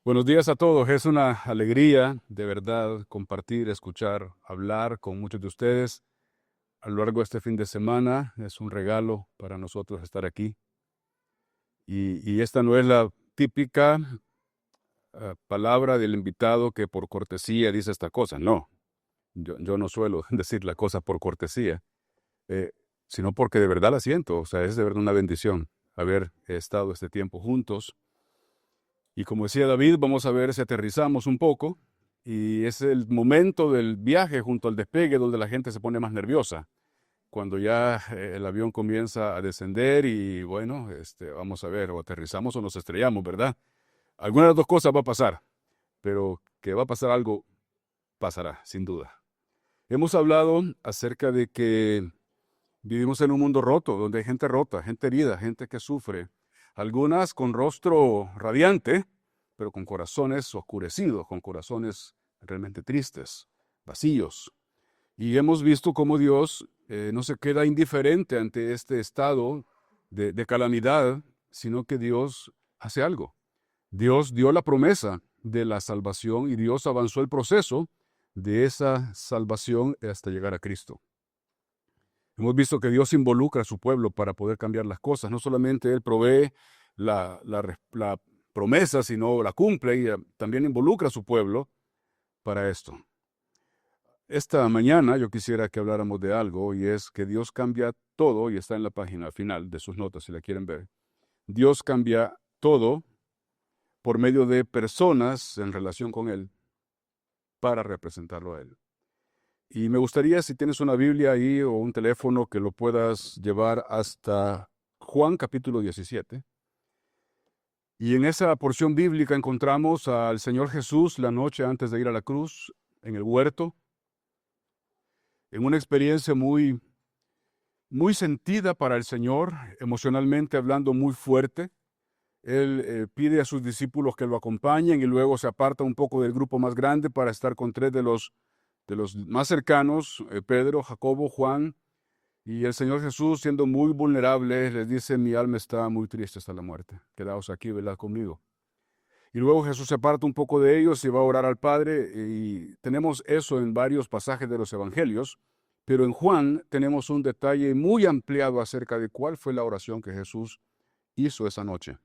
Buenos días a todos. Es una alegría, de verdad, compartir, escuchar, hablar con muchos de ustedes a lo largo de este fin de semana. Es un regalo para nosotros estar aquí. Y esta no es la típica palabra del invitado que por cortesía dice esta cosa. No, yo no suelo decir la cosa por cortesía, eh, sino porque de verdad la siento. O sea, es de verdad una bendición haber estado este tiempo juntos. Y como decía David, vamos a ver si aterrizamos un poco. Y es el momento del viaje junto al despegue donde la gente se pone más nerviosa. Cuando ya el avión comienza a descender y bueno, vamos a ver, o aterrizamos o nos estrellamos, ¿verdad? Alguna de las dos cosas va a pasar, pero que va a pasar algo, pasará, sin duda. Hemos hablado acerca de que vivimos en un mundo roto, donde hay gente rota, gente herida, gente que sufre. Algunas con rostro radiante, pero con corazones oscurecidos, con corazones realmente tristes, vacíos. Y hemos visto cómo Dios no se queda indiferente ante este estado de calamidad, sino que Dios hace algo. Dios dio la promesa de la salvación y Dios avanzó el proceso de esa salvación hasta llegar a Cristo. Hemos visto que Dios involucra a su pueblo para poder cambiar las cosas. No solamente Él provee la promesa, sino la cumple y también involucra a su pueblo para esto. Esta mañana yo quisiera que habláramos de algo y es que Dios cambia todo y está en la página final de sus notas si la quieren ver. Dios cambia todo por medio de personas en relación con Él para representarlo a Él. Y me gustaría, si tienes una Biblia ahí o un teléfono, que lo puedas llevar hasta Juan capítulo 17. Y en esa porción bíblica encontramos al Señor Jesús la noche antes de ir a la cruz, en el huerto, en una experiencia muy sentida para el Señor, emocionalmente hablando muy fuerte. Él pide a sus discípulos que lo acompañen y luego se aparta un poco del grupo más grande para estar con tres de los más cercanos, Pedro, Jacobo, Juan. Y el Señor Jesús, siendo muy vulnerable, les dice: mi alma está muy triste hasta la muerte. Quedaos aquí, velad conmigo. Y luego Jesús se aparta un poco de ellos y va a orar al Padre. Y tenemos eso en varios pasajes de los Evangelios. Pero en Juan tenemos un detalle muy ampliado acerca de cuál fue la oración que Jesús hizo esa noche.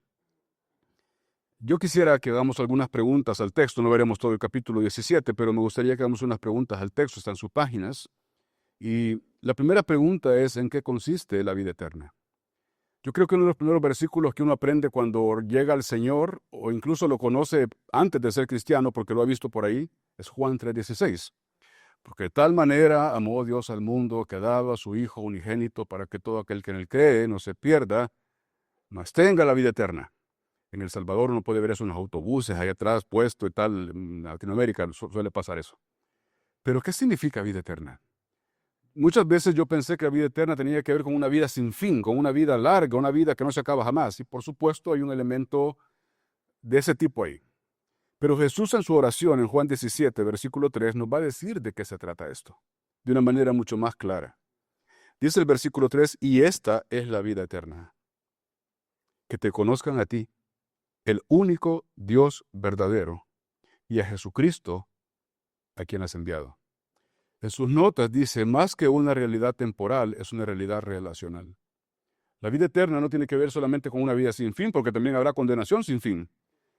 Yo quisiera que hagamos algunas preguntas al texto. No veremos todo el capítulo 17, pero me gustaría que hagamos unas preguntas al texto. Están en sus páginas. Y la primera pregunta es: ¿en qué consiste la vida eterna? Yo creo que uno de los primeros versículos que uno aprende cuando llega al Señor, o incluso lo conoce antes de ser cristiano, porque lo ha visto por ahí, es Juan 3:16. Porque de tal manera amó Dios al mundo que ha dado a su Hijo unigénito para que todo aquel que en él cree no se pierda, mas tenga la vida eterna. En El Salvador uno puede ver eso en los autobuses, ahí atrás puesto y tal. En Latinoamérica suele pasar eso. Pero ¿qué significa vida eterna? Muchas veces yo pensé que la vida eterna tenía que ver con una vida sin fin, con una vida larga, una vida que no se acaba jamás. Y por supuesto hay un elemento de ese tipo ahí. Pero Jesús, en su oración en Juan 17, versículo 3, nos va a decir de qué se trata esto, de una manera mucho más clara. Dice el versículo 3: y esta es la vida eterna, que te conozcan a ti, el único Dios verdadero, y a Jesucristo, a quien has enviado. En sus notas dice: más que una realidad temporal, es una realidad relacional. La vida eterna no tiene que ver solamente con una vida sin fin, porque también habrá condenación sin fin.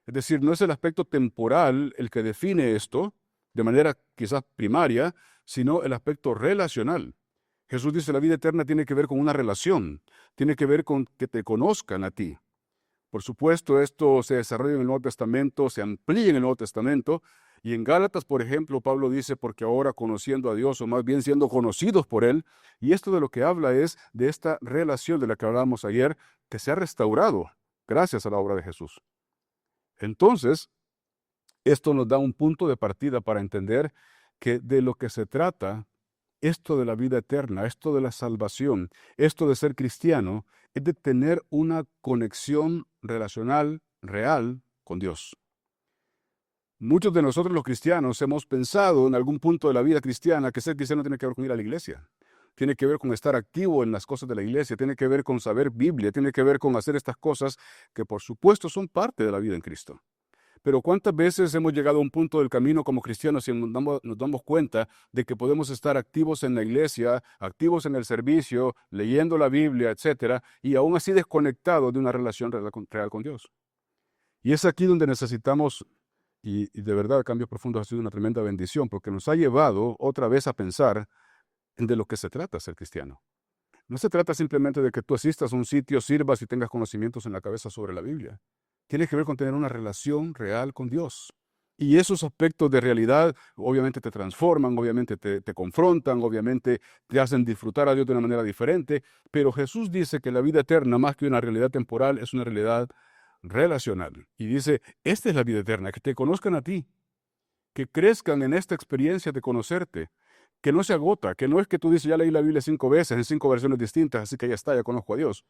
Es decir, no es el aspecto temporal el que define esto de manera quizás primaria, sino el aspecto relacional. Jesús dice: la vida eterna tiene que ver con una relación, tiene que ver con que te conozcan a ti. Por supuesto, esto se desarrolla en el Nuevo Testamento, se amplía en el Nuevo Testamento, y en Gálatas, por ejemplo, Pablo dice: porque ahora conociendo a Dios, o más bien siendo conocidos por Él, y esto de lo que habla es de esta relación de la que hablábamos ayer, que se ha restaurado gracias a la obra de Jesús. Entonces, esto nos da un punto de partida para entender que de lo que se trata, esto de la vida eterna, esto de la salvación, esto de ser cristiano, es de tener una conexión relacional real con Dios. Muchos de nosotros los cristianos hemos pensado en algún punto de la vida cristiana que ser cristiano tiene que ver con ir a la iglesia, tiene que ver con estar activo en las cosas de la iglesia, tiene que ver con saber Biblia, tiene que ver con hacer estas cosas que por supuesto son parte de la vida en Cristo. Pero ¿cuántas veces hemos llegado a un punto del camino como cristianos y nos damos cuenta de que podemos estar activos en la iglesia, activos en el servicio, leyendo la Biblia, etcétera, y aún así desconectados de una relación real con Dios? Y es aquí donde necesitamos, y de verdad el cambio profundo ha sido una tremenda bendición, porque nos ha llevado otra vez a pensar en de lo que se trata ser cristiano. No se trata simplemente de que tú asistas a un sitio, sirvas y tengas conocimientos en la cabeza sobre la Biblia. Tiene que ver con tener una relación real con Dios. Y esos aspectos de realidad obviamente te transforman, obviamente te confrontan, obviamente te hacen disfrutar a Dios de una manera diferente. Pero Jesús dice que la vida eterna, más que una realidad temporal, es una realidad relacional. Y dice, esta es la vida eterna, que te conozcan a ti, que crezcan en esta experiencia de conocerte, que no se agota, que no es que tú dices, ya leí la Biblia 5 veces, en 5 versiones distintas, así que ya está, ya conozco a Dios.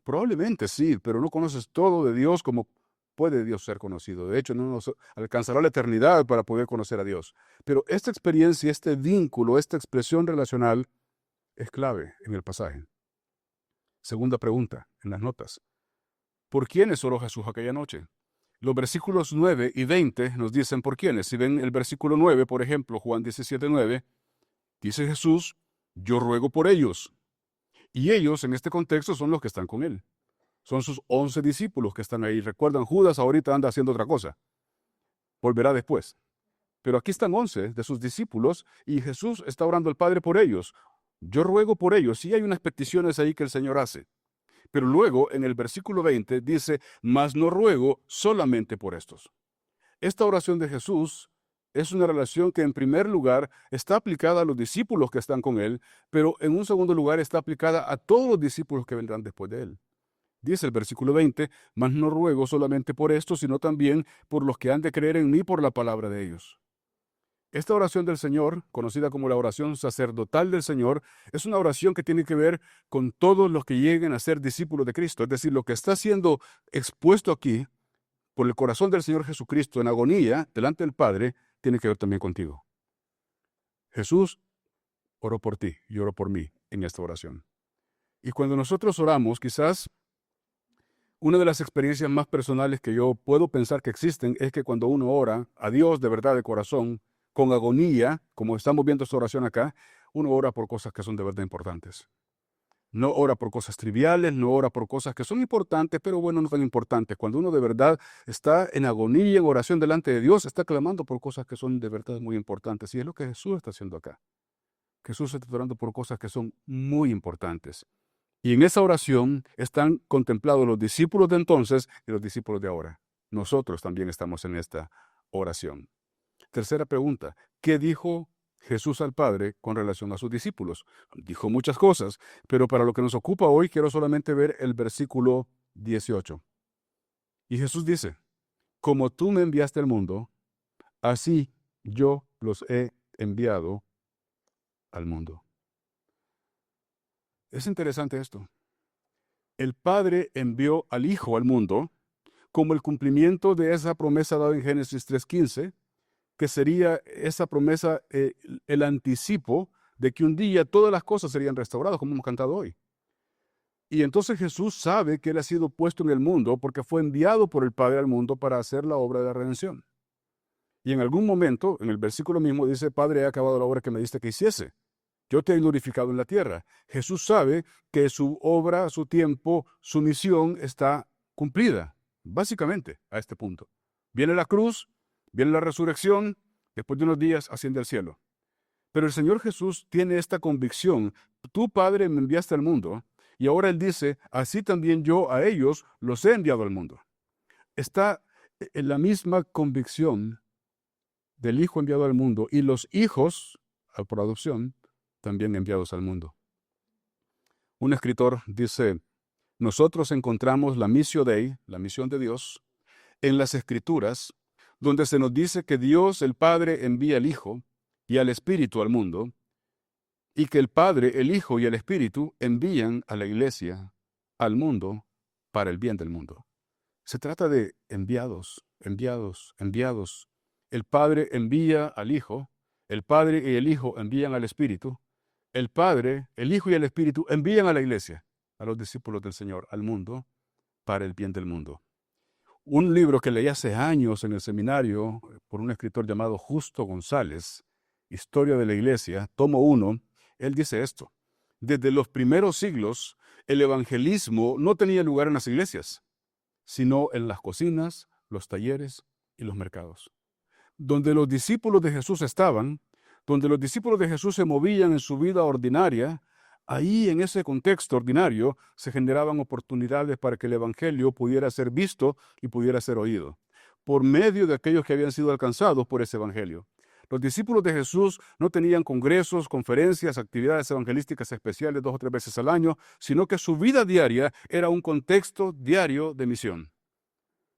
Probablemente sí, pero no conoces todo de Dios como puede Dios ser conocido. De hecho, no nos alcanzará la eternidad para poder conocer a Dios. Pero esta experiencia, este vínculo, esta expresión relacional es clave en el pasaje. Segunda pregunta, en las notas. ¿Por quiénes oró Jesús aquella noche? Los versículos 9 y 20 nos dicen por quiénes. Si ven el versículo 9, por ejemplo, Juan 17:9, dice Jesús, yo ruego por ellos. Y ellos, en este contexto, son los que están con él. Son sus 11 discípulos que están ahí. Recuerdan, Judas ahorita anda haciendo otra cosa. Volverá después. Pero aquí están 11 de sus discípulos y Jesús está orando al Padre por ellos. Yo ruego por ellos. Sí hay unas peticiones ahí que el Señor hace. Pero luego, en el versículo 20, dice, mas no ruego solamente por estos. Esta oración de Jesús es una relación que en primer lugar está aplicada a los discípulos que están con él, pero en un segundo lugar está aplicada a todos los discípulos que vendrán después de él. Dice el versículo 20, mas no ruego solamente por estos, sino también por los que han de creer en mí por la palabra de ellos. Esta oración del Señor, conocida como la oración sacerdotal del Señor, es una oración que tiene que ver con todos los que lleguen a ser discípulos de Cristo. Es decir, lo que está siendo expuesto aquí por el corazón del Señor Jesucristo en agonía delante del Padre, tiene que ver también contigo. Jesús oró por ti y oró por mí en esta oración. Y cuando nosotros oramos, quizás una de las experiencias más personales que yo puedo pensar que existen es que cuando uno ora a Dios de verdad de corazón, con agonía, como estamos viendo esta oración acá, uno ora por cosas que son de verdad importantes. No ora por cosas triviales, no ora por cosas que son importantes, pero bueno, no tan importantes. Cuando uno de verdad está en agonía, en oración delante de Dios, está clamando por cosas que son de verdad muy importantes. Y es lo que Jesús está haciendo acá. Jesús está orando por cosas que son muy importantes. Y en esa oración están contemplados los discípulos de entonces y los discípulos de ahora. Nosotros también estamos en esta oración. Tercera pregunta, ¿qué dijo Jesús al Padre con relación a sus discípulos? Dijo muchas cosas, pero para lo que nos ocupa hoy quiero solamente ver el versículo 18. Y Jesús dice, como tú me enviaste al mundo, así yo los he enviado al mundo. Es interesante esto. El Padre envió al Hijo al mundo como el cumplimiento de esa promesa dada en Génesis 3:15, que sería esa promesa, el anticipo de que un día todas las cosas serían restauradas, como hemos cantado hoy. Y entonces Jesús sabe que Él ha sido puesto en el mundo porque fue enviado por el Padre al mundo para hacer la obra de la redención. Y en algún momento, en el versículo mismo, dice, Padre, he acabado la obra que me diste que hiciese. Yo te he glorificado en la tierra. Jesús sabe que su obra, su tiempo, su misión está cumplida, básicamente, a este punto. Viene la cruz, viene la resurrección, después de unos días asciende al cielo. Pero el Señor Jesús tiene esta convicción. Tú, Padre, me enviaste al mundo, y ahora Él dice, así también yo a ellos los he enviado al mundo. Está en la misma convicción del Hijo enviado al mundo y los hijos, por adopción, también enviados al mundo. Un escritor dice, nosotros encontramos la missio Dei, la misión de Dios, en las Escrituras, donde se nos dice que Dios, el Padre, envía al Hijo y al Espíritu al mundo, y que el Padre, el Hijo y el Espíritu envían a la iglesia, al mundo, para el bien del mundo. Se trata de enviados, enviados, enviados. El Padre envía al Hijo, el Padre y el Hijo envían al Espíritu, el Padre, el Hijo y el Espíritu envían a la iglesia, a los discípulos del Señor, al mundo, para el bien del mundo. Un libro que leí hace años en el seminario por un escritor llamado Justo González, Historia de la Iglesia, tomo 1, él dice esto: desde los primeros siglos, el evangelismo no tenía lugar en las iglesias, sino en las cocinas, los talleres y los mercados. Donde los discípulos de Jesús estaban, donde los discípulos de Jesús se movían en su vida ordinaria, ahí en ese contexto ordinario se generaban oportunidades para que el evangelio pudiera ser visto y pudiera ser oído, por medio de aquellos que habían sido alcanzados por ese evangelio. Los discípulos de Jesús no tenían congresos, conferencias, actividades evangelísticas especiales 2 o 3 veces al año, sino que su vida diaria era un contexto diario de misión.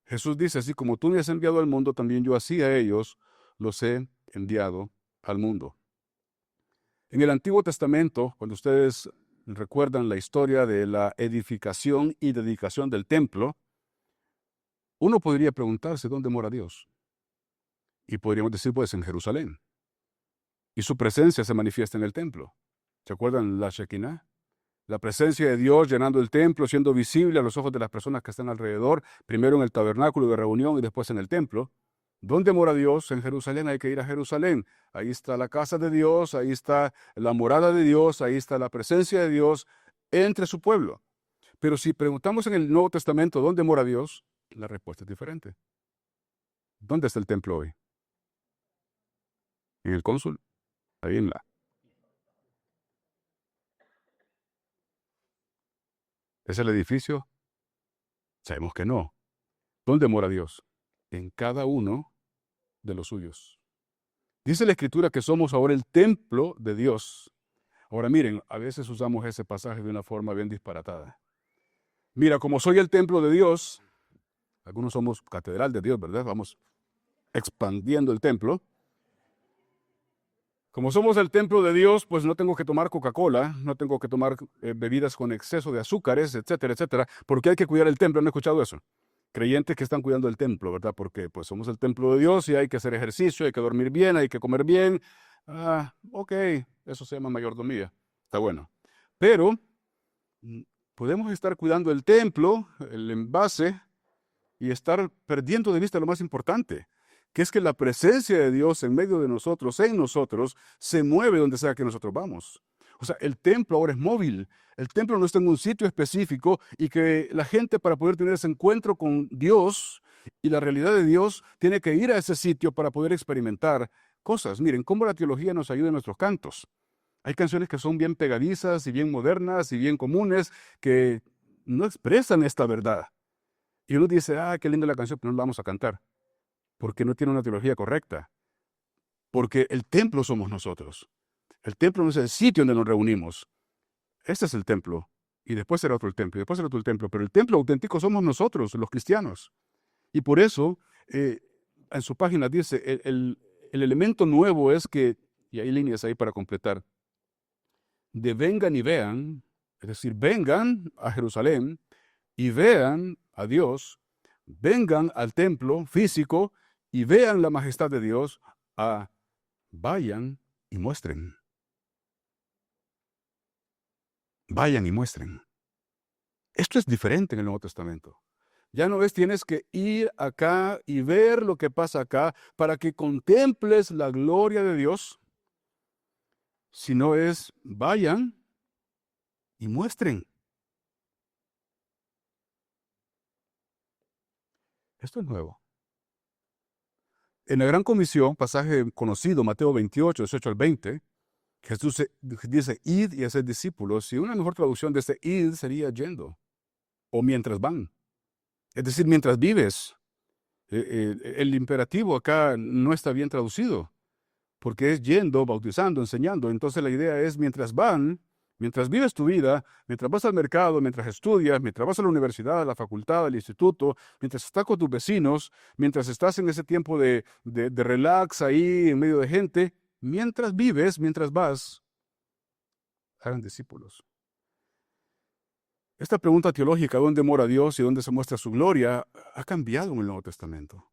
Jesús dice: así como tú me has enviado al mundo, también yo así a ellos los he enviado al mundo. En el Antiguo Testamento, cuando ustedes recuerdan la historia de la edificación y dedicación del templo, uno podría preguntarse dónde mora Dios. Y podríamos decir, pues, en Jerusalén. Y su presencia se manifiesta en el templo. ¿Se acuerdan la Shekinah? La presencia de Dios llenando el templo, siendo visible a los ojos de las personas que están alrededor, primero en el tabernáculo de reunión y después en el templo. ¿Dónde mora Dios? En Jerusalén. Hay que ir a Jerusalén. Ahí está la casa de Dios, ahí está la morada de Dios, ahí está la presencia de Dios entre su pueblo. Pero si preguntamos en el Nuevo Testamento dónde mora Dios, la respuesta es diferente. ¿Dónde está el templo hoy? En el cónsul, ahí en la. ¿Es el edificio? Sabemos que no. ¿Dónde mora Dios? En cada uno de los suyos. Dice la Escritura que somos ahora el templo de Dios. Ahora miren, a veces usamos ese pasaje de una forma bien disparatada. Mira, como soy el templo de Dios, algunos somos catedral de Dios, ¿verdad? Vamos expandiendo el templo. Como somos el templo de Dios, pues no tengo que tomar Coca-Cola, no tengo que tomar bebidas con exceso de azúcares, etcétera, etcétera, porque hay que cuidar el templo. ¿Han escuchado eso? Creyentes que están cuidando el templo, ¿verdad? Porque pues somos el templo de Dios y hay que hacer ejercicio, hay que dormir bien, hay que comer bien. Ok, eso se llama mayordomía. Está bueno. Pero podemos estar cuidando el templo, el envase, y estar perdiendo de vista lo más importante, que es que la presencia de Dios en medio de nosotros, en nosotros, se mueve donde sea que nosotros vamos. O sea, el templo ahora es móvil. El templo no está en un sitio específico y que la gente, para poder tener ese encuentro con Dios y la realidad de Dios, tiene que ir a ese sitio para poder experimentar cosas. Miren cómo la teología nos ayuda en nuestros cantos. Hay canciones que son bien pegadizas y bien modernas y bien comunes que no expresan esta verdad. Y uno dice: qué linda la canción, pero no la vamos a cantar, porque no tiene una teología correcta. Porque el templo somos nosotros. El templo no es el sitio donde nos reunimos. Este es el templo. Y después será otro el templo, y después será otro el templo. Pero el templo auténtico somos nosotros, los cristianos. Y por eso, en su página dice, el elemento nuevo es que, y hay líneas ahí para completar, de vengan y vean, es decir, vengan a Jerusalén y vean a Dios, vengan al templo físico y vean la majestad de Dios, vayan y muestren. Vayan y muestren. Esto es diferente en el Nuevo Testamento. Ya no es tienes que ir acá y ver lo que pasa acá para que contemples la gloria de Dios, sino es vayan y muestren. Esto es nuevo. En la Gran Comisión, pasaje conocido, Mateo 28, 18 al 20, Jesús dice: id y haced discípulos, y una mejor traducción de este id sería yendo, o mientras van. Es decir, mientras vives. El imperativo acá no está bien traducido, porque es yendo, bautizando, enseñando. Entonces la idea es mientras van, mientras vives tu vida, mientras vas al mercado, mientras estudias, mientras vas a la universidad, a la facultad, al instituto, mientras estás con tus vecinos, mientras estás en ese tiempo de relax ahí en medio de gente, mientras vives, mientras vas, hagan discípulos. Esta pregunta teológica, ¿dónde mora Dios y dónde se muestra su gloria?, ha cambiado en el Nuevo Testamento.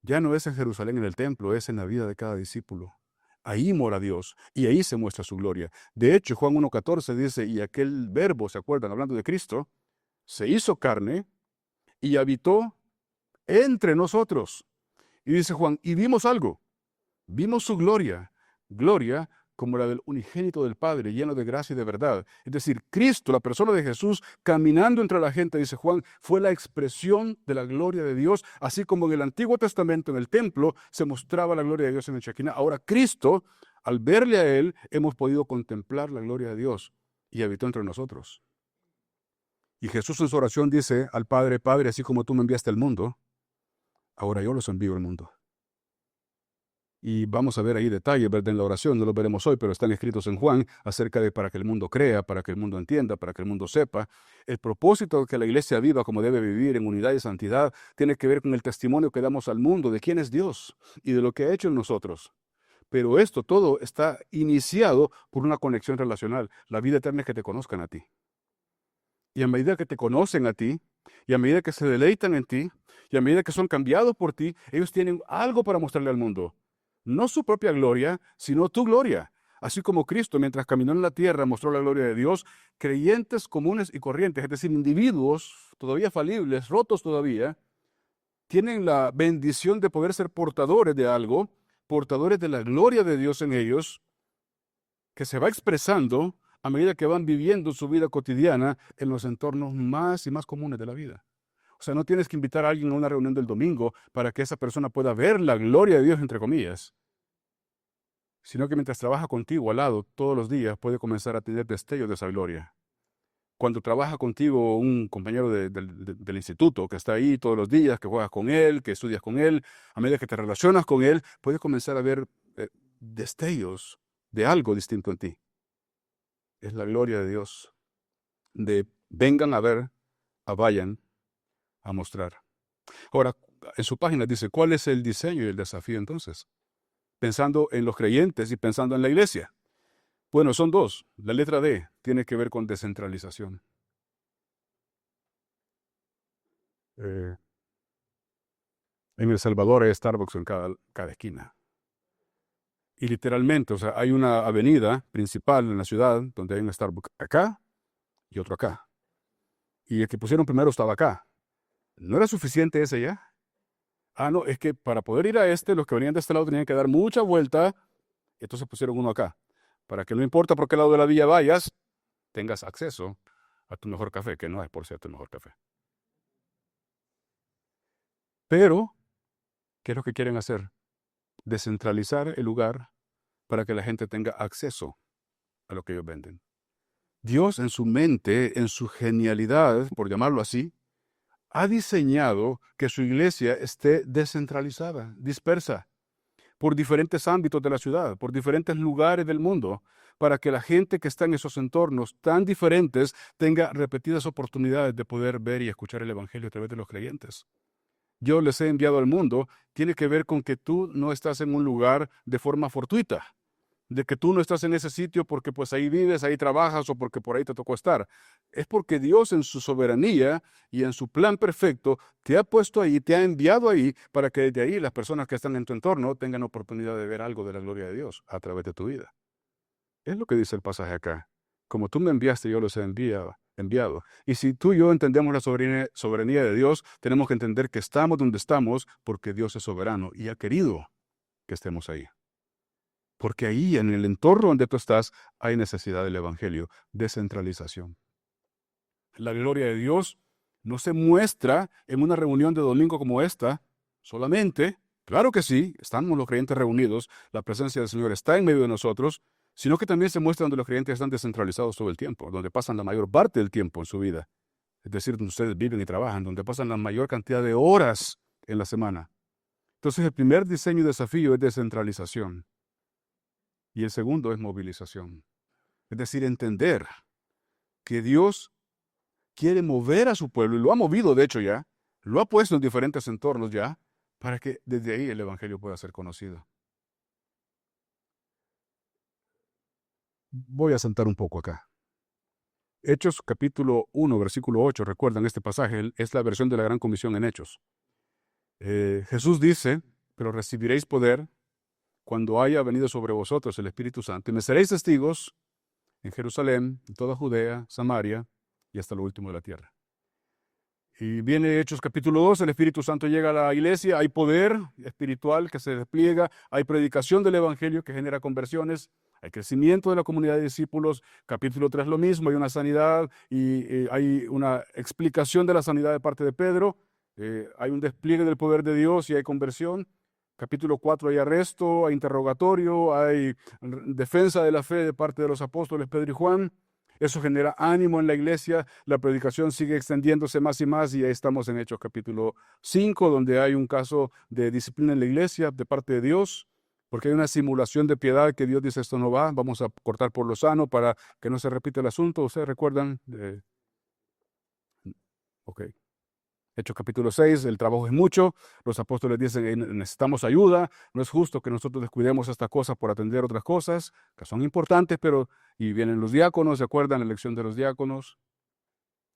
Ya no es en Jerusalén en el templo, es en la vida de cada discípulo. Ahí mora Dios y ahí se muestra su gloria. De hecho, Juan 1:14 dice: y aquel verbo, ¿se acuerdan? Hablando de Cristo, se hizo carne y habitó entre nosotros. Y dice Juan, y vimos algo, vimos su gloria, gloria como la del unigénito del Padre, lleno de gracia y de verdad. Es decir, Cristo, la persona de Jesús, caminando entre la gente, dice Juan, fue la expresión de la gloria de Dios, así como en el Antiguo Testamento, en el templo, se mostraba la gloria de Dios en el Shekinah. Ahora Cristo, al verle a Él, hemos podido contemplar la gloria de Dios y habitó entre nosotros. Y Jesús en su oración dice al Padre, Padre, así como tú me enviaste al mundo, ahora yo los envío al mundo. Y vamos a ver ahí detalles, ¿verdad? En la oración, no los veremos hoy, pero están escritos en Juan acerca de para que el mundo crea, para que el mundo entienda, para que el mundo sepa. El propósito de que la iglesia viva como debe vivir en unidad y santidad tiene que ver con el testimonio que damos al mundo de quién es Dios y de lo que ha hecho en nosotros. Pero esto todo está iniciado por una conexión relacional. La vida eterna es que te conozcan a ti. Y a medida que te conocen a ti, y a medida que se deleitan en ti, y a medida que son cambiados por ti, ellos tienen algo para mostrarle al mundo. No su propia gloria, sino tu gloria. Así como Cristo, mientras caminó en la tierra, mostró la gloria de Dios, creyentes comunes y corrientes, es decir, individuos todavía falibles, rotos todavía, tienen la bendición de poder ser portadores de algo, portadores de la gloria de Dios en ellos, que se va expresando a medida que van viviendo su vida cotidiana en los entornos más y más comunes de la vida. O sea, no tienes que invitar a alguien a una reunión del domingo para que esa persona pueda ver la gloria de Dios, entre comillas, sino que mientras trabaja contigo al lado todos los días puede comenzar a tener destellos de esa gloria. Cuando trabaja contigo un compañero del instituto que está ahí todos los días, que juegas con él, que estudias con él, a medida que te relacionas con él, puedes comenzar a ver destellos de algo distinto en ti. Es la gloria de Dios, de vengan a ver, a vayan a mostrar. Ahora, en su página dice, ¿cuál es el diseño y el desafío entonces? Pensando en los creyentes y pensando en la iglesia. Bueno, son dos. La letra D tiene que ver con descentralización. En El Salvador hay Starbucks en cada esquina. Y literalmente, o sea, hay una avenida principal en la ciudad donde hay un Starbucks acá y otro acá. Y el que pusieron primero estaba acá. ¿No era suficiente ese ya? Ah, no, es que para poder ir a este, los que venían de este lado tenían que dar mucha vuelta. Entonces pusieron uno acá. Para que no importa por qué lado de la vía vayas, tengas acceso a tu mejor café, que no es, por cierto, el mejor café. Pero, ¿qué es lo que quieren hacer? Descentralizar el lugar para que la gente tenga acceso a lo que ellos venden. Dios en su mente, en su genialidad, por llamarlo así, ha diseñado que su iglesia esté descentralizada, dispersa, por diferentes ámbitos de la ciudad, por diferentes lugares del mundo, para que la gente que está en esos entornos tan diferentes tenga repetidas oportunidades de poder ver y escuchar el Evangelio a través de los creyentes. Yo les he enviado al mundo, tiene que ver con que tú no estás en un lugar de forma fortuita, de que tú no estás en ese sitio porque pues ahí vives, ahí trabajas o porque por ahí te tocó estar. Es porque Dios en su soberanía y en su plan perfecto te ha puesto ahí, te ha enviado ahí para que desde ahí las personas que están en tu entorno tengan oportunidad de ver algo de la gloria de Dios a través de tu vida. Es lo que dice el pasaje acá. Como tú me enviaste, yo los he enviado. Y si tú y yo entendemos la soberanía de Dios, tenemos que entender que estamos donde estamos porque Dios es soberano y ha querido que estemos ahí. Porque ahí, en el entorno donde tú estás, hay necesidad del Evangelio, descentralización. La gloria de Dios no se muestra en una reunión de domingo como esta solamente. Claro que sí, estamos los creyentes reunidos, la presencia del Señor está en medio de nosotros, sino que también se muestra donde los creyentes están descentralizados todo el tiempo, donde pasan la mayor parte del tiempo en su vida. Es decir, donde ustedes viven y trabajan, donde pasan la mayor cantidad de horas en la semana. Entonces, el primer diseño y desafío es descentralización. Y el segundo es movilización. Es decir, entender que Dios quiere mover a su pueblo, y lo ha movido de hecho ya, lo ha puesto en diferentes entornos ya, para que desde ahí el Evangelio pueda ser conocido. Voy a saltar un poco acá. Hechos capítulo 1, versículo 8, recuerdan este pasaje, es la versión de la Gran Comisión en Hechos. Jesús dice, pero recibiréis poder cuando haya venido sobre vosotros el Espíritu Santo, y me seréis testigos en Jerusalén, en toda Judea, Samaria y hasta lo último de la tierra. Y viene Hechos capítulo 2, el Espíritu Santo llega a la iglesia, hay poder espiritual que se despliega, hay predicación del Evangelio que genera conversiones, hay crecimiento de la comunidad de discípulos. Capítulo 3 lo mismo, hay una sanidad y hay una explicación de la sanidad de parte de Pedro, hay un despliegue del poder de Dios y hay conversión. Capítulo 4 hay arresto, hay interrogatorio, hay defensa de la fe de parte de los apóstoles Pedro y Juan. Eso genera ánimo en la iglesia, la predicación sigue extendiéndose más y más y ahí estamos en Hechos capítulo 5, donde hay un caso de disciplina en la iglesia de parte de Dios, porque hay una simulación de piedad que Dios dice esto no va, vamos a cortar por lo sano para que no se repita el asunto. ¿Ustedes recuerdan? Ok. Hechos capítulo 6, el trabajo es mucho, los apóstoles dicen, necesitamos ayuda, no es justo que nosotros descuidemos estas cosas por atender otras cosas, que son importantes, pero, y vienen los diáconos, ¿se acuerdan la elección de los diáconos?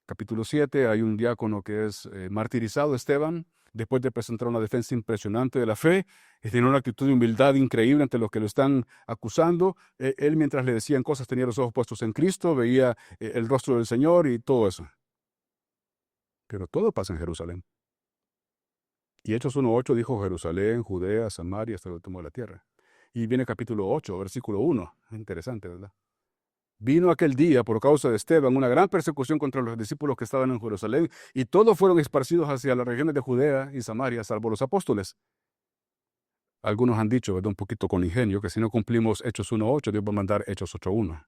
Capítulo 7, hay un diácono que es martirizado, Esteban, después de presentar una defensa impresionante de la fe, y tiene una actitud de humildad increíble ante los que lo están acusando. Él, mientras le decían cosas, tenía los ojos puestos en Cristo, veía el rostro del Señor y todo eso. Pero todo pasa en Jerusalén. Y Hechos 1:8 dijo Jerusalén, Judea, Samaria, hasta el último de la tierra. Y viene capítulo 8, versículo 1. Interesante, ¿verdad? Vino aquel día, por causa de Esteban, una gran persecución contra los discípulos que estaban en Jerusalén, y todos fueron esparcidos hacia las regiones de Judea y Samaria, salvo los apóstoles. Algunos han dicho, ¿verdad?, un poquito con ingenio, que si no cumplimos Hechos 1:8, Dios va a mandar Hechos 8:1.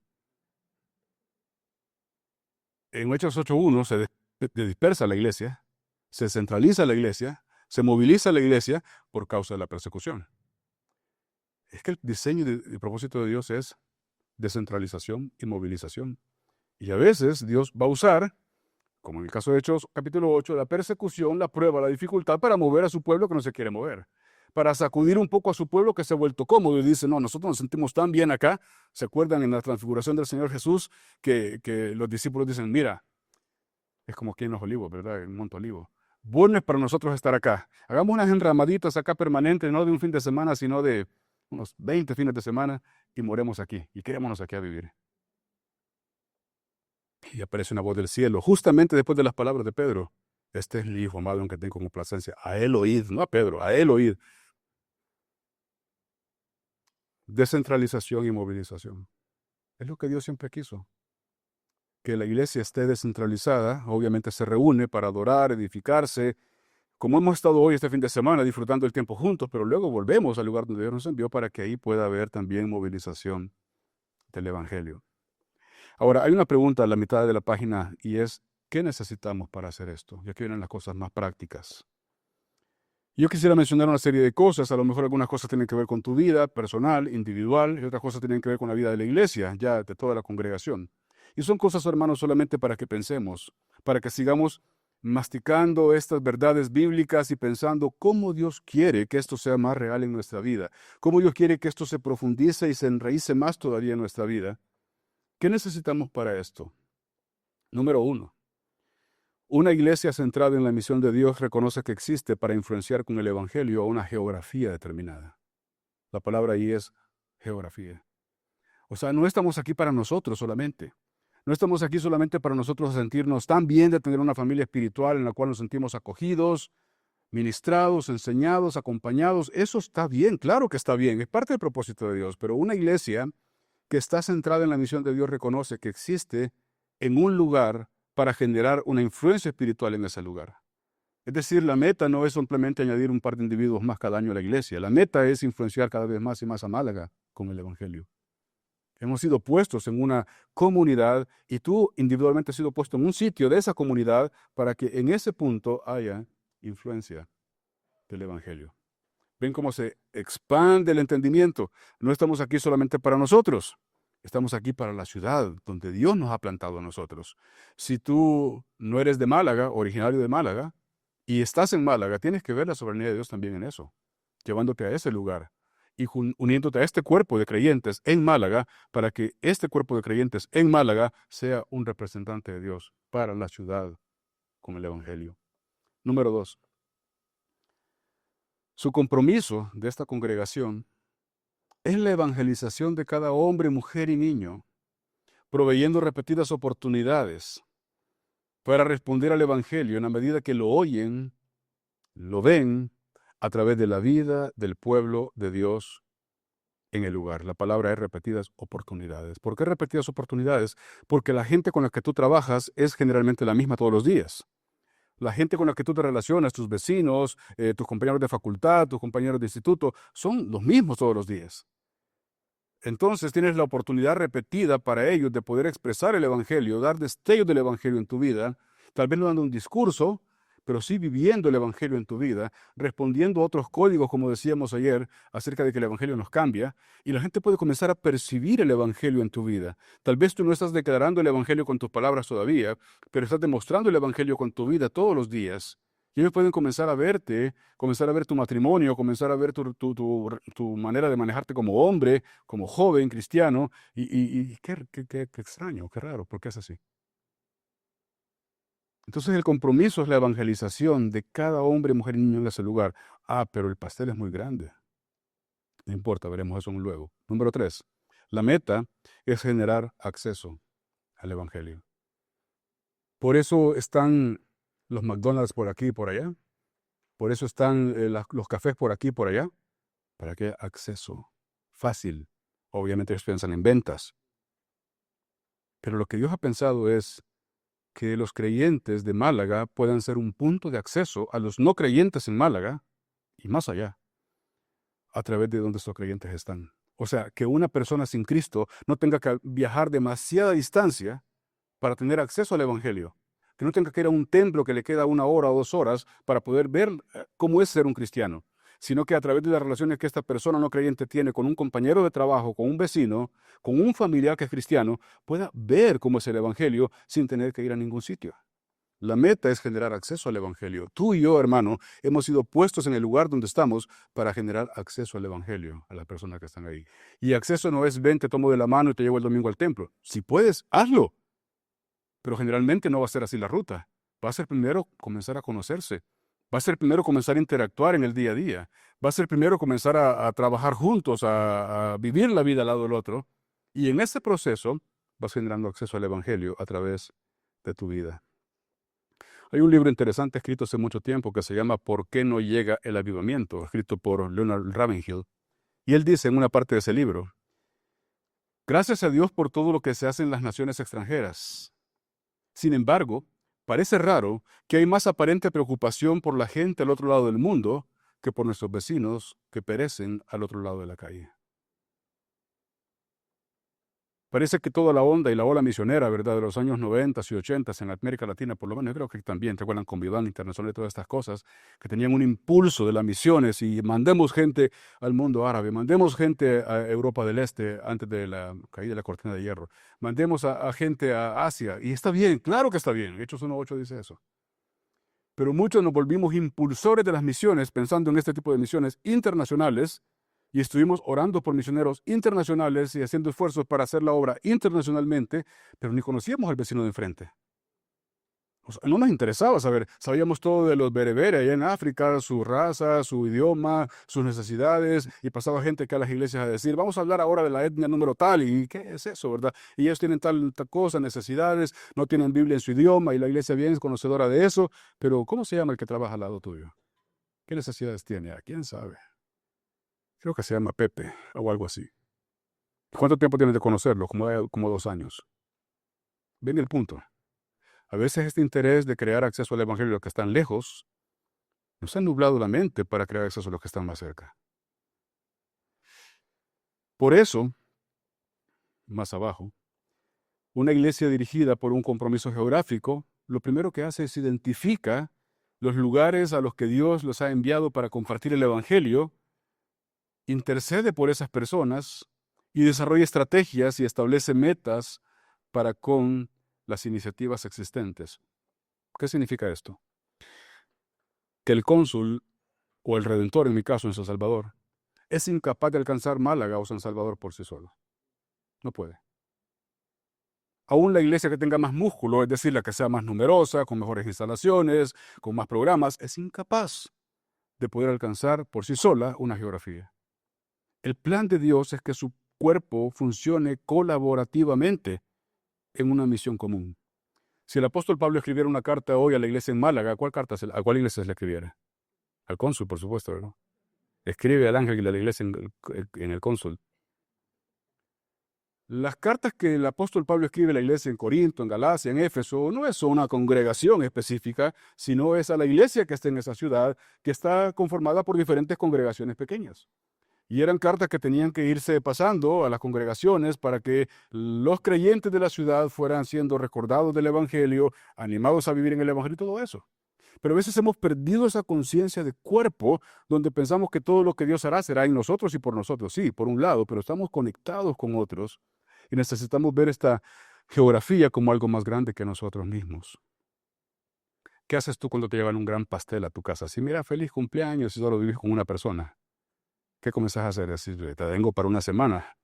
En Hechos 8:1 se dispersa la iglesia, se centraliza la iglesia, se moviliza la iglesia por causa de la persecución. Es que el diseño y propósito de Dios es descentralización y movilización. Y a veces Dios va a usar, como en el caso de Hechos capítulo 8, la persecución, la prueba, la dificultad para mover a su pueblo que no se quiere mover, para sacudir un poco a su pueblo que se ha vuelto cómodo y dice, no, nosotros nos sentimos tan bien acá. ¿Se acuerdan en la transfiguración del Señor Jesús que los discípulos dicen, mira, es como aquí en los olivos, ¿verdad? En Monte Olivo. Bueno es para nosotros estar acá. Hagamos unas enramaditas acá permanentes, no de un fin de semana, sino de unos 20 fines de semana y moremos aquí y quedémonos aquí a vivir. Y aparece una voz del cielo, justamente después de las palabras de Pedro. Este es el Hijo amado en que tengo complacencia. A él oíd, no a Pedro, a él oíd. Descentralización y movilización. Es lo que Dios siempre quiso. Que la iglesia esté descentralizada, obviamente se reúne para adorar, edificarse, como hemos estado hoy este fin de semana disfrutando el tiempo juntos, pero luego volvemos al lugar donde Dios nos envió para que ahí pueda haber también movilización del Evangelio. Ahora, hay una pregunta a la mitad de la página y es, ¿qué necesitamos para hacer esto? Y aquí vienen las cosas más prácticas. Yo quisiera mencionar una serie de cosas, a lo mejor algunas cosas tienen que ver con tu vida personal, individual, y otras cosas tienen que ver con la vida de la iglesia, ya de toda la congregación. Y son cosas, hermanos, solamente para que pensemos, para que sigamos masticando estas verdades bíblicas y pensando cómo Dios quiere que esto sea más real en nuestra vida, cómo Dios quiere que esto se profundice y se enraíce más todavía en nuestra vida. ¿Qué necesitamos para esto? Número 1. Una iglesia centrada en la misión de Dios reconoce que existe para influenciar con el Evangelio a una geografía determinada. La palabra ahí es geografía. O sea, no estamos aquí para nosotros solamente. No estamos aquí solamente para nosotros sentirnos tan bien de tener una familia espiritual en la cual nos sentimos acogidos, ministrados, enseñados, acompañados. Eso está bien, claro que está bien, es parte del propósito de Dios. Pero una iglesia que está centrada en la misión de Dios reconoce que existe en un lugar para generar una influencia espiritual en ese lugar. Es decir, la meta no es simplemente añadir un par de individuos más cada año a la iglesia. La meta es influenciar cada vez más y más a Málaga con el Evangelio. Hemos sido puestos en una comunidad y tú individualmente has sido puesto en un sitio de esa comunidad para que en ese punto haya influencia del Evangelio. ¿Ven cómo se expande el entendimiento? No estamos aquí solamente para nosotros. Estamos aquí para la ciudad donde Dios nos ha plantado a nosotros. Si tú no eres de Málaga, originario de Málaga, y estás en Málaga, tienes que ver la soberanía de Dios también en eso, llevándote a ese lugar y uniéndote a este cuerpo de creyentes en Málaga para que este cuerpo de creyentes en Málaga sea un representante de Dios para la ciudad con el Evangelio. Número 2. Su compromiso de esta congregación es la evangelización de cada hombre, mujer y niño, proveyendo repetidas oportunidades para responder al Evangelio en la medida que lo oyen, lo ven, a través de la vida del pueblo de Dios en el lugar. La palabra es repetidas oportunidades. ¿Por qué repetidas oportunidades? Porque la gente con la que tú trabajas es generalmente la misma todos los días. La gente con la que tú te relacionas, tus vecinos, tus compañeros de facultad, tus compañeros de instituto, son los mismos todos los días. Entonces tienes la oportunidad repetida para ellos de poder expresar el Evangelio, dar destellos del Evangelio en tu vida, tal vez no dando un discurso, pero sí viviendo el Evangelio en tu vida, respondiendo a otros códigos, como decíamos ayer, acerca de que el Evangelio nos cambia, y la gente puede comenzar a percibir el Evangelio en tu vida. Tal vez tú no estás declarando el Evangelio con tus palabras todavía, pero estás demostrando el Evangelio con tu vida todos los días. Y ellos pueden comenzar a verte, comenzar a ver tu matrimonio, comenzar a ver tu manera de manejarte como hombre, como joven cristiano, y qué extraño, qué raro, ¿por qué es así? Entonces el compromiso es la evangelización de cada hombre, mujer y niño en ese lugar. Ah, pero el pastel es muy grande. No importa, veremos eso luego. Número 3. La meta es generar acceso al Evangelio. Por eso están los McDonald's por aquí y por allá. Por eso están los cafés por aquí y por allá. ¿Para qué? Acceso fácil. Obviamente ellos piensan en ventas. Pero lo que Dios ha pensado es que los creyentes de Málaga puedan ser un punto de acceso a los no creyentes en Málaga y más allá, a través de donde estos creyentes están. O sea, que una persona sin Cristo no tenga que viajar demasiada distancia para tener acceso al Evangelio. Que no tenga que ir a un templo que le queda 1 hora o 2 horas para poder ver cómo es ser un cristiano, sino que a través de las relaciones que esta persona no creyente tiene con un compañero de trabajo, con un vecino, con un familiar que es cristiano, pueda ver cómo es el Evangelio sin tener que ir a ningún sitio. La meta es generar acceso al Evangelio. Tú y yo, hermano, hemos sido puestos en el lugar donde estamos para generar acceso al Evangelio a las personas que están ahí. Y acceso no es ven, te tomo de la mano y te llevo el domingo al templo. Si puedes, hazlo. Pero generalmente no va a ser así la ruta. Va a ser primero comenzar a conocerse. Va a ser primero comenzar a interactuar en el día a día. Va a ser primero comenzar a trabajar juntos, a vivir la vida al lado del otro. Y en ese proceso vas generando acceso al Evangelio a través de tu vida. Hay un libro interesante escrito hace mucho tiempo que se llama ¿Por qué no llega el avivamiento?, escrito por Leonard Ravenhill. Y él dice en una parte de ese libro, gracias a Dios por todo lo que se hace en las naciones extranjeras. Sin embargo, parece raro que hay más aparente preocupación por la gente al otro lado del mundo que por nuestros vecinos que perecen al otro lado de la calle. Parece que toda la onda y la ola misionera, ¿verdad?, de los años 90 y 80 en América Latina, por lo menos yo creo que también, ¿te acuerdan con Vivan Internacional y todas estas cosas, que tenían un impulso de las misiones y mandemos gente al mundo árabe, mandemos gente a Europa del Este antes de la caída de la cortina de hierro, mandemos a gente a Asia, y está bien, claro que está bien, Hechos 1:8 dice eso. Pero muchos nos volvimos impulsores de las misiones pensando en este tipo de misiones internacionales y estuvimos orando por misioneros internacionales y haciendo esfuerzos para hacer la obra internacionalmente, pero ni conocíamos al vecino de enfrente. O sea, no nos interesaba saber, sabíamos todo de los bereberes allá en África, su raza, su idioma, sus necesidades, y pasaba gente acá a las iglesias a decir, vamos a hablar ahora de la etnia número tal, y ¿qué es eso, verdad? Y ellos tienen tal cosa, necesidades, no tienen Biblia en su idioma, y la iglesia bien es conocedora de eso, pero ¿cómo se llama el que trabaja al lado tuyo? ¿Qué necesidades tiene? ¿A quién sabe? Creo que se llama Pepe, o algo así. ¿Cuánto tiempo tienes de conocerlo? Como 2 años. Ven el punto. A veces este interés de crear acceso al Evangelio a los que están lejos nos ha nublado la mente para crear acceso a los que están más cerca. Por eso, más abajo, una iglesia dirigida por un compromiso geográfico, lo primero que hace es identifica los lugares a los que Dios los ha enviado para compartir el Evangelio, intercede por esas personas y desarrolla estrategias y establece metas para con las iniciativas existentes. ¿Qué significa esto? Que el cónsul, o el redentor en mi caso en San Salvador, es incapaz de alcanzar Málaga o San Salvador por sí solo. No puede. Aún la iglesia que tenga más músculo, es decir, la que sea más numerosa, con mejores instalaciones, con más programas, es incapaz de poder alcanzar por sí sola una geografía. El plan de Dios es que su cuerpo funcione colaborativamente en una misión común. Si el apóstol Pablo escribiera una carta hoy a la iglesia en Málaga, ¿a cuál iglesia se la escribiera? Al cónsul, por supuesto, ¿verdad? Escribe al ángel de la iglesia en el cónsul. Las cartas que el apóstol Pablo escribe a la iglesia en Corinto, en Galacia, en Éfeso, no es a una congregación específica, sino es a la iglesia que está en esa ciudad, que está conformada por diferentes congregaciones pequeñas. Y eran cartas que tenían que irse pasando a las congregaciones para que los creyentes de la ciudad fueran siendo recordados del Evangelio, animados a vivir en el Evangelio y todo eso. Pero a veces hemos perdido esa conciencia de cuerpo donde pensamos que todo lo que Dios hará será en nosotros y por nosotros. Sí, por un lado, pero estamos conectados con otros y necesitamos ver esta geografía como algo más grande que nosotros mismos. ¿Qué haces tú cuando te llevan un gran pastel a tu casa? Si mira, feliz cumpleaños y solo vives con una persona. ¿Qué comenzás a hacer? Decir, te vengo para una semana.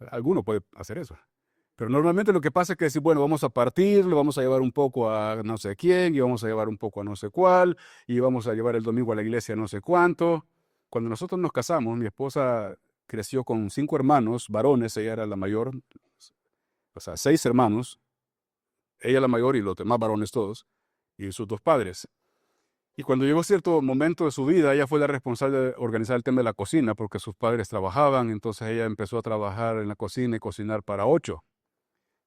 Alguno puede hacer eso. Pero normalmente lo que pasa es que decir, bueno, vamos a partir, le vamos a llevar un poco a no sé quién, y vamos a llevar un poco a no sé cuál, y vamos a llevar el domingo a la iglesia no sé cuánto. Cuando nosotros nos casamos, mi esposa creció con 5 hermanos varones, ella era la mayor, o sea, 6 hermanos, ella la mayor y los demás varones todos, y sus 2 padres. Y cuando llegó cierto momento de su vida, ella fue la responsable de organizar el tema de la cocina, porque sus padres trabajaban, entonces ella empezó a trabajar en la cocina y cocinar para 8.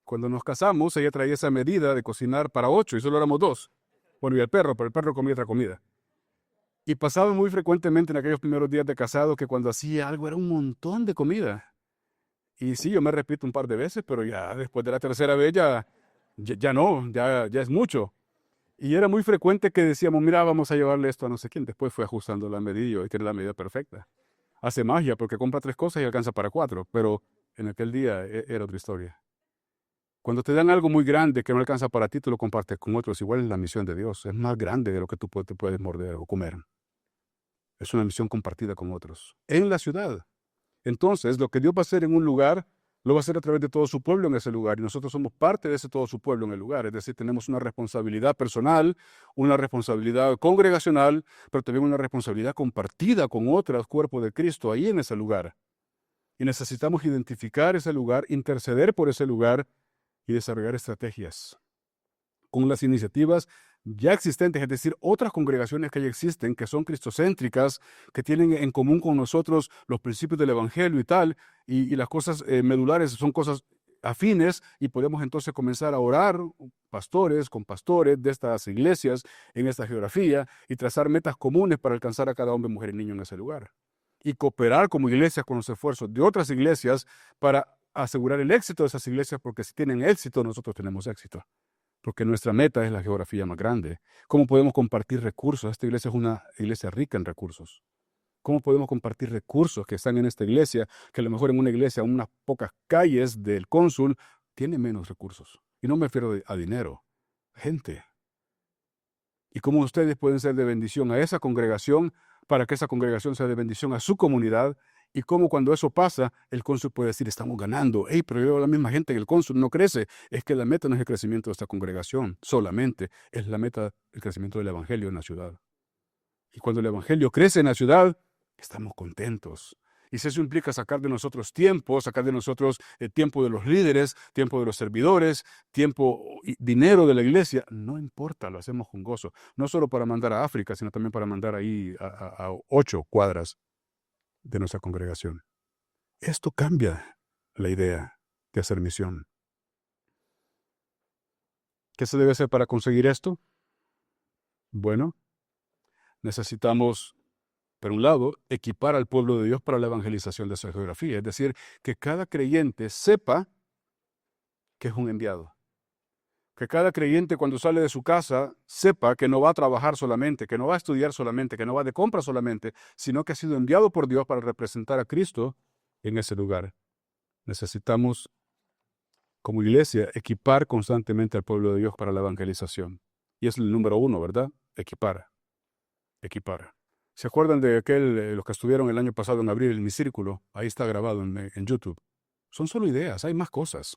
Cuando nos casamos, ella traía esa medida de cocinar para 8 y solo éramos 2. Bueno, y el perro, pero el perro comía otra comida. Y pasaba muy frecuentemente en aquellos primeros días de casado que cuando hacía algo era un montón de comida. Y sí, yo me repito un par de veces, pero ya después de la tercera vez ya no, ya es mucho. Y era muy frecuente que decíamos, mira, vamos a llevarle esto a no sé quién. Después fue ajustando la medida y hoy tiene la medida perfecta. Hace magia porque compra 3 cosas y alcanza para 4, pero en aquel día era otra historia. Cuando te dan algo muy grande que no alcanza para ti, tú lo compartes con otros. Igual es la misión de Dios. Es más grande de lo que tú te puedes morder o comer. Es una misión compartida con otros. En la ciudad. Entonces, lo que Dios va a hacer en un lugar, lo va a hacer a través de todo su pueblo en ese lugar. Y nosotros somos parte de ese todo su pueblo en el lugar. Es decir, tenemos una responsabilidad personal, una responsabilidad congregacional, pero también una responsabilidad compartida con otros cuerpos de Cristo ahí en ese lugar. Y necesitamos identificar ese lugar, interceder por ese lugar y desarrollar estrategias con las iniciativas ya existentes, es decir, otras congregaciones que ya existen, que son cristocéntricas, que tienen en común con nosotros los principios del Evangelio y tal, y las cosas medulares son cosas afines, y podemos entonces comenzar a orar con pastores de estas iglesias en esta geografía y trazar metas comunes para alcanzar a cada hombre, mujer y niño en ese lugar. Y cooperar como iglesias con los esfuerzos de otras iglesias para asegurar el éxito de esas iglesias, porque si tienen éxito, nosotros tenemos éxito. Porque nuestra meta es la geografía más grande. ¿Cómo podemos compartir recursos? Esta iglesia es una iglesia rica en recursos. ¿Cómo podemos compartir recursos que están en esta iglesia, que a lo mejor en una iglesia a unas pocas calles del cónsul tiene menos recursos? Y no me refiero a dinero, gente. ¿Y cómo ustedes pueden ser de bendición a esa congregación para que esa congregación sea de bendición a su comunidad? Y cómo cuando eso pasa, el cónsul puede decir, estamos ganando. Hey, pero yo veo a la misma gente que el cónsul no crece. Es que la meta no es el crecimiento de esta congregación solamente, es la meta el crecimiento del evangelio en la ciudad. Y cuando el evangelio crece en la ciudad, estamos contentos. Y si eso implica sacar de nosotros tiempo, sacar de nosotros el tiempo de los líderes, tiempo de los servidores, tiempo y dinero de la iglesia, no importa, lo hacemos con gozo. No solo para mandar a África, sino también para mandar ahí a 8 cuadras de nuestra congregación. Esto cambia la idea de hacer misión. ¿Qué se debe hacer para conseguir esto? Bueno, necesitamos, por un lado, equipar al pueblo de Dios para la evangelización de esa geografía. Es decir, que cada creyente sepa que es un enviado. Que cada creyente cuando sale de su casa sepa que no va a trabajar solamente, que no va a estudiar solamente, que no va de compra solamente, sino que ha sido enviado por Dios para representar a Cristo en ese lugar. Necesitamos, como iglesia, equipar constantemente al pueblo de Dios para la evangelización. Y es el número 1, ¿verdad? Equipar. ¿Se acuerdan de los que estuvieron el año pasado en abril en mi círculo? Ahí está grabado en YouTube. Son solo ideas, hay más cosas.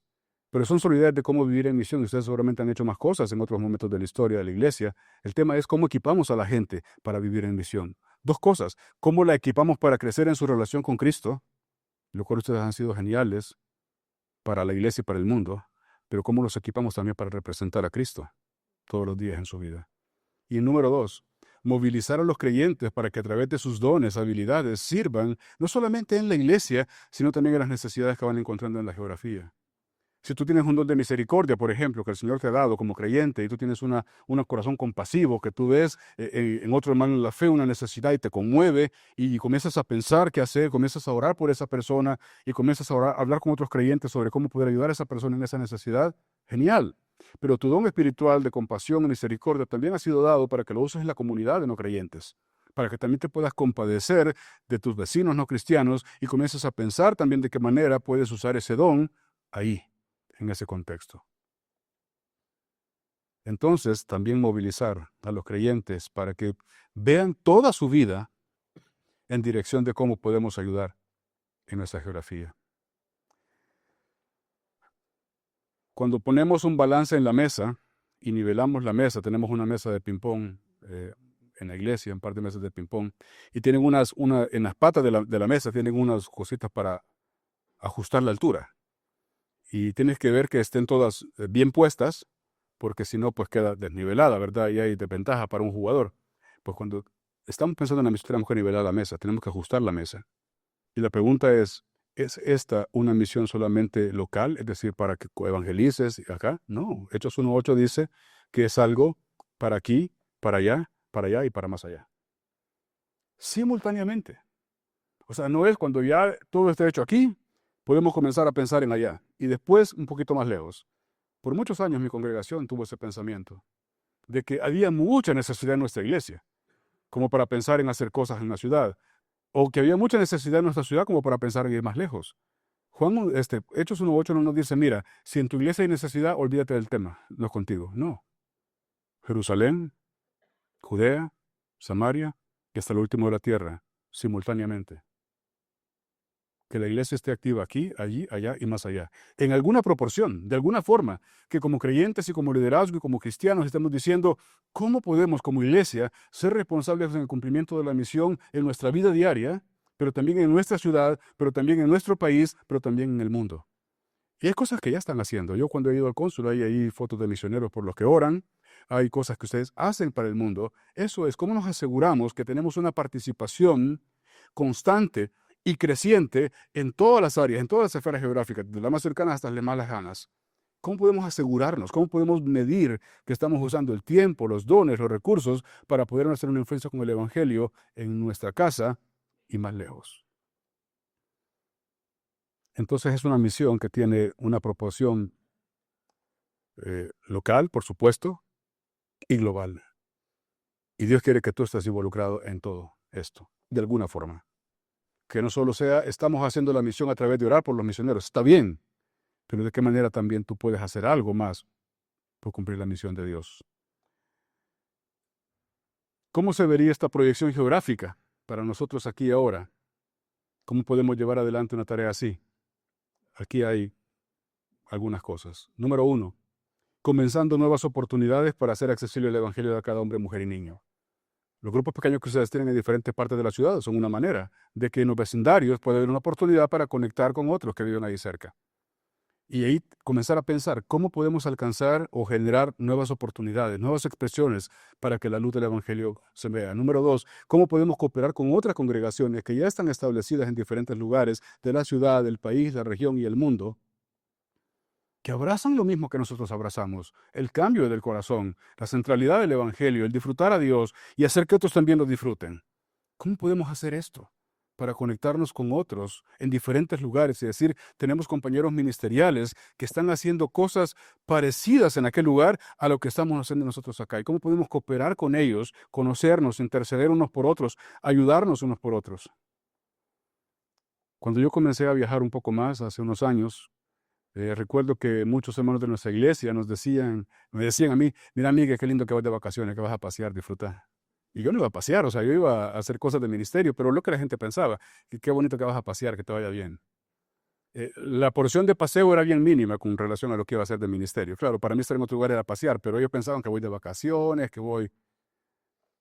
Pero son solo ideas de cómo vivir en misión. Ustedes seguramente han hecho más cosas en otros momentos de la historia de la iglesia. El tema es cómo equipamos a la gente para vivir en misión. 2 cosas. Cómo la equipamos para crecer en su relación con Cristo, lo cual ustedes han sido geniales para la iglesia y para el mundo. pero cómo los equipamos también para representar a Cristo todos los días en su vida. Y número 2, movilizar a los creyentes para que a través de sus dones, habilidades, sirvan no solamente en la iglesia, sino también en las necesidades que van encontrando en la geografía. Si tú tienes un don de misericordia, por ejemplo, que el Señor te ha dado como creyente, y tú tienes un corazón compasivo, que tú ves en otro hermano en la fe una necesidad y te conmueve, y comienzas a pensar qué hacer, comienzas a orar por esa persona, y comienzas a hablar con otros creyentes sobre cómo poder ayudar a esa persona en esa necesidad, genial. Pero tu don espiritual de compasión y misericordia también ha sido dado para que lo uses en la comunidad de no creyentes, para que también te puedas compadecer de tus vecinos no cristianos y comiences a pensar también de qué manera puedes usar ese don ahí, en ese contexto. Entonces, también movilizar a los creyentes para que vean toda su vida en dirección de cómo podemos ayudar en nuestra geografía. Cuando ponemos un balance en la mesa y nivelamos la mesa, tenemos una mesa de ping-pong en la iglesia, un par de mesas de ping-pong, y tienen en las patas de la mesa tienen unas cositas para ajustar la altura. Y tienes que ver que estén todas bien puestas, porque si no, pues queda desnivelada, ¿verdad? Y hay desventaja para un jugador. Pues cuando estamos pensando en la misión, tenemos que nivelar la mesa, tenemos que ajustar la mesa. Y la pregunta ¿es esta una misión solamente local? Es decir, para que evangelices acá. No, Hechos 1:8 dice que es algo para aquí, para allá y para más allá. Simultáneamente. O sea, no es cuando ya todo está hecho aquí, podemos comenzar a pensar en allá. Y después un poquito más lejos. Por muchos años mi congregación tuvo ese pensamiento de que había mucha necesidad en nuestra iglesia, como para pensar en hacer cosas en la ciudad, o que había mucha necesidad en nuestra ciudad como para pensar en ir más lejos. Hechos 1:8 no nos dice, mira, si en tu iglesia hay necesidad, olvídate del tema, no es contigo. No. Jerusalén, Judea, Samaria y hasta lo último de la tierra, simultáneamente. Que la iglesia esté activa aquí, allí, allá y más allá. En alguna proporción, de alguna forma, que como creyentes y como liderazgo y como cristianos estamos diciendo, ¿cómo podemos como iglesia ser responsables en el cumplimiento de la misión en nuestra vida diaria, pero también en nuestra ciudad, pero también en nuestro país, pero también en el mundo? Y hay cosas que ya están haciendo. Yo cuando he ido al cónsul, hay ahí fotos de misioneros por los que oran, hay cosas que ustedes hacen para el mundo. Eso es cómo nos aseguramos que tenemos una participación constante y creciente en todas las áreas, en todas las esferas geográficas, desde las más cercanas hasta las más lejanas. ¿Cómo podemos asegurarnos? ¿Cómo podemos medir que estamos usando el tiempo, los dones, los recursos para poder hacer una influencia con el Evangelio en nuestra casa y más lejos? Entonces es una misión que tiene una proporción local, por supuesto, y global. Y Dios quiere que tú estés involucrado en todo esto, de alguna forma. Que no solo sea, estamos haciendo la misión a través de orar por los misioneros, está bien, pero de qué manera también tú puedes hacer algo más por cumplir la misión de Dios. ¿Cómo se vería esta proyección geográfica para nosotros aquí y ahora? ¿Cómo podemos llevar adelante una tarea así? Aquí hay algunas cosas. Número 1, comenzando nuevas oportunidades para hacer accesible el Evangelio a cada hombre, mujer y niño. Los grupos pequeños que ustedes tienen en diferentes partes de la ciudad son una manera de que en los vecindarios puede haber una oportunidad para conectar con otros que viven ahí cerca. Y ahí comenzar a pensar cómo podemos alcanzar o generar nuevas oportunidades, nuevas expresiones para que la luz del Evangelio se vea. Número 2, cómo podemos cooperar con otras congregaciones que ya están establecidas en diferentes lugares de la ciudad, del país, la región y el mundo, que abrazan lo mismo que nosotros abrazamos, el cambio del corazón, la centralidad del Evangelio, el disfrutar a Dios y hacer que otros también lo disfruten. ¿Cómo podemos hacer esto? Para conectarnos con otros en diferentes lugares y decir, tenemos compañeros ministeriales que están haciendo cosas parecidas en aquel lugar a lo que estamos haciendo nosotros acá. ¿Y cómo podemos cooperar con ellos, conocernos, interceder unos por otros, ayudarnos unos por otros? Cuando yo comencé a viajar un poco más hace unos años, recuerdo que muchos hermanos de nuestra iglesia me decían a mí, mira, Miguel, qué lindo que vas de vacaciones, que vas a pasear, disfrutar. Y yo no iba a pasear, o sea, yo iba a hacer cosas de ministerio, pero lo que la gente pensaba, que qué bonito que vas a pasear, que te vaya bien. La porción de paseo era bien mínima con relación a lo que iba a hacer de ministerio. Claro, para mí estar en otro lugar era pasear, pero ellos pensaban que voy de vacaciones, que voy...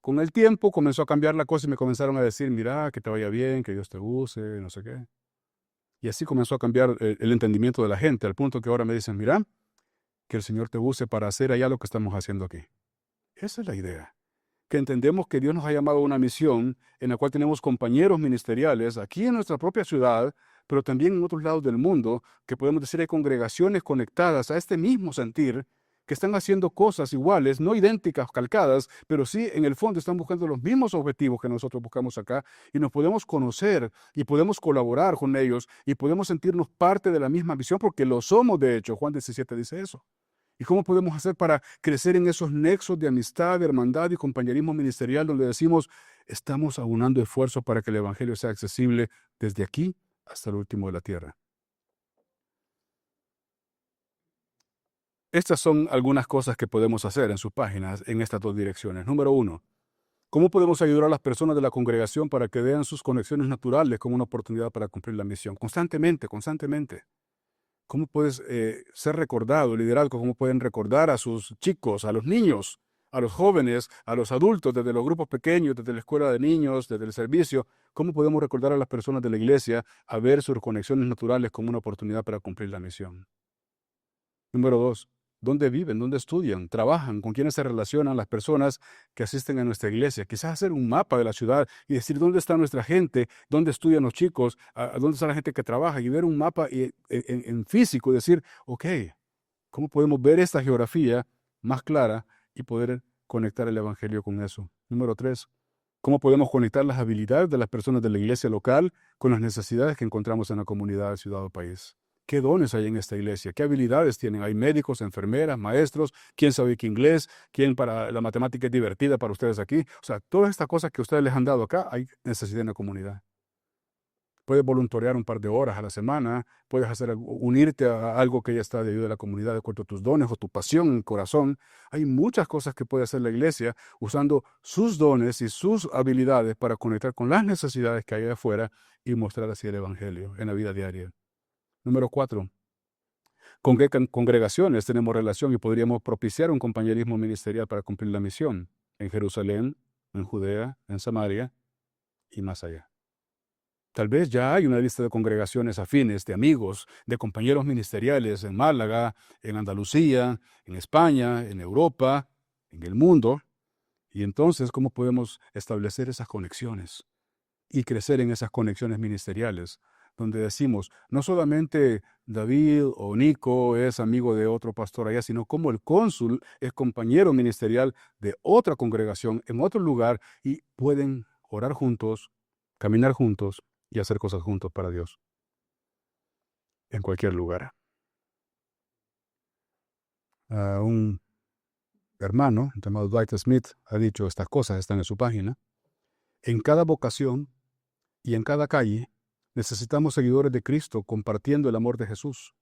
Con el tiempo comenzó a cambiar la cosa y me comenzaron a decir, mira, que te vaya bien, que Dios te use, no sé qué. Y así comenzó a cambiar el entendimiento de la gente, al punto que ahora me dicen, mira, que el Señor te use para hacer allá lo que estamos haciendo aquí. Esa es la idea. Que entendemos que Dios nos ha llamado a una misión en la cual tenemos compañeros ministeriales aquí en nuestra propia ciudad, pero también en otros lados del mundo, que podemos decir hay congregaciones conectadas a este mismo sentir, que están haciendo cosas iguales, no idénticas, calcadas, pero sí en el fondo están buscando los mismos objetivos que nosotros buscamos acá y nos podemos conocer y podemos colaborar con ellos y podemos sentirnos parte de la misma visión porque lo somos, de hecho. Juan 17 dice eso. ¿Y cómo podemos hacer para crecer en esos nexos de amistad, de hermandad y compañerismo ministerial donde decimos, estamos aunando esfuerzos para que el Evangelio sea accesible desde aquí hasta el último de la tierra? Estas son algunas cosas que podemos hacer en sus páginas en estas dos direcciones. Número 1, ¿cómo podemos ayudar a las personas de la congregación para que vean sus conexiones naturales como una oportunidad para cumplir la misión? Constantemente, constantemente. ¿Cómo puedes ser recordado, liderazgo? ¿Cómo pueden recordar a sus chicos, a los niños, a los jóvenes, a los adultos, desde los grupos pequeños, desde la escuela de niños, desde el servicio? ¿Cómo podemos recordar a las personas de la iglesia a ver sus conexiones naturales como una oportunidad para cumplir la misión? Número 2, ¿dónde viven? ¿Dónde estudian? ¿Trabajan? ¿Con quiénes se relacionan las personas que asisten a nuestra iglesia? Quizás hacer un mapa de la ciudad y decir dónde está nuestra gente, dónde estudian los chicos, a dónde está la gente que trabaja y ver un mapa en físico y decir, ok, ¿cómo podemos ver esta geografía más clara y poder conectar el evangelio con eso? Número 3, ¿cómo podemos conectar las habilidades de las personas de la iglesia local con las necesidades que encontramos en la comunidad, ciudad o país? ¿Qué dones hay en esta iglesia? ¿Qué habilidades tienen? ¿Hay médicos, enfermeras, maestros? ¿Quién sabe qué inglés? ¿Quién para la matemática es divertida para ustedes aquí? O sea, todas estas cosas que ustedes les han dado acá, hay necesidad en la comunidad. Puedes voluntariar un par de horas a la semana, puedes unirte a algo que ya está de ayuda a la comunidad de acuerdo a tus dones o tu pasión en el corazón. Hay muchas cosas que puede hacer la iglesia usando sus dones y sus habilidades para conectar con las necesidades que hay de afuera y mostrar así el evangelio en la vida diaria. Número 4, ¿con qué congregaciones tenemos relación y podríamos propiciar un compañerismo ministerial para cumplir la misión? En Jerusalén, en Judea, en Samaria y más allá. Tal vez ya hay una lista de congregaciones afines, de amigos, de compañeros ministeriales en Málaga, en Andalucía, en España, en Europa, en el mundo. Y entonces, ¿cómo podemos establecer esas conexiones y crecer en esas conexiones ministeriales? Donde decimos, no solamente David o Nico es amigo de otro pastor allá, sino como el cónsul es compañero ministerial de otra congregación en otro lugar y pueden orar juntos, caminar juntos y hacer cosas juntos para Dios en cualquier lugar. Un hermano llamado Dwight Smith ha dicho estas cosas, están en su página. En cada vocación y en cada calle necesitamos seguidores de Cristo compartiendo el amor de Jesús.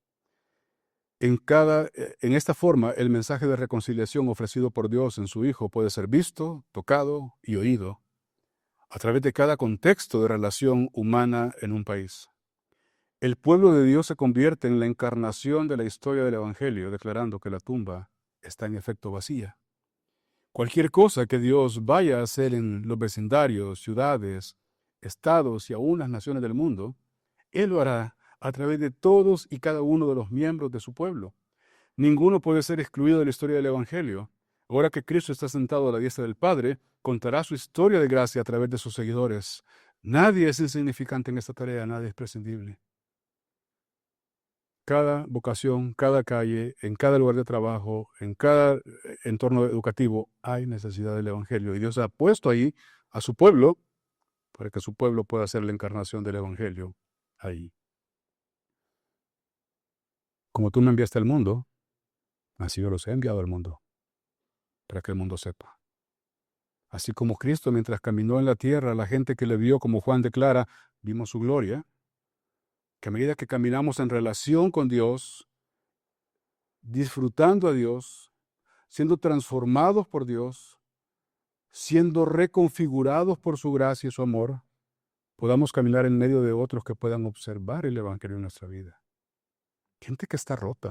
En esta forma, el mensaje de reconciliación ofrecido por Dios en su Hijo puede ser visto, tocado y oído a través de cada contexto de relación humana en un país. El pueblo de Dios se convierte en la encarnación de la historia del Evangelio, declarando que la tumba está en efecto vacía. Cualquier cosa que Dios vaya a hacer en los vecindarios, ciudades, estados y aún las naciones del mundo, Él lo hará a través de todos y cada uno de los miembros de su pueblo. Ninguno puede ser excluido de la historia del Evangelio. Ahora que Cristo está sentado a la diestra del Padre, contará su historia de gracia a través de sus seguidores. Nadie es insignificante en esta tarea, nadie es prescindible. Cada vocación, cada calle, en cada lugar de trabajo, en cada entorno educativo, hay necesidad del Evangelio. Y Dios ha puesto ahí a su pueblo para que su pueblo pueda ser la encarnación del Evangelio ahí. Como tú me enviaste al mundo, así yo los he enviado al mundo, para que el mundo sepa. Así como Cristo, mientras caminó en la tierra, la gente que le vio, como Juan declara, vimos su gloria, que a medida que caminamos en relación con Dios, disfrutando a Dios, siendo transformados por Dios, siendo reconfigurados por su gracia y su amor, podamos caminar en medio de otros que puedan observar el Evangelio en nuestra vida. Gente que está rota.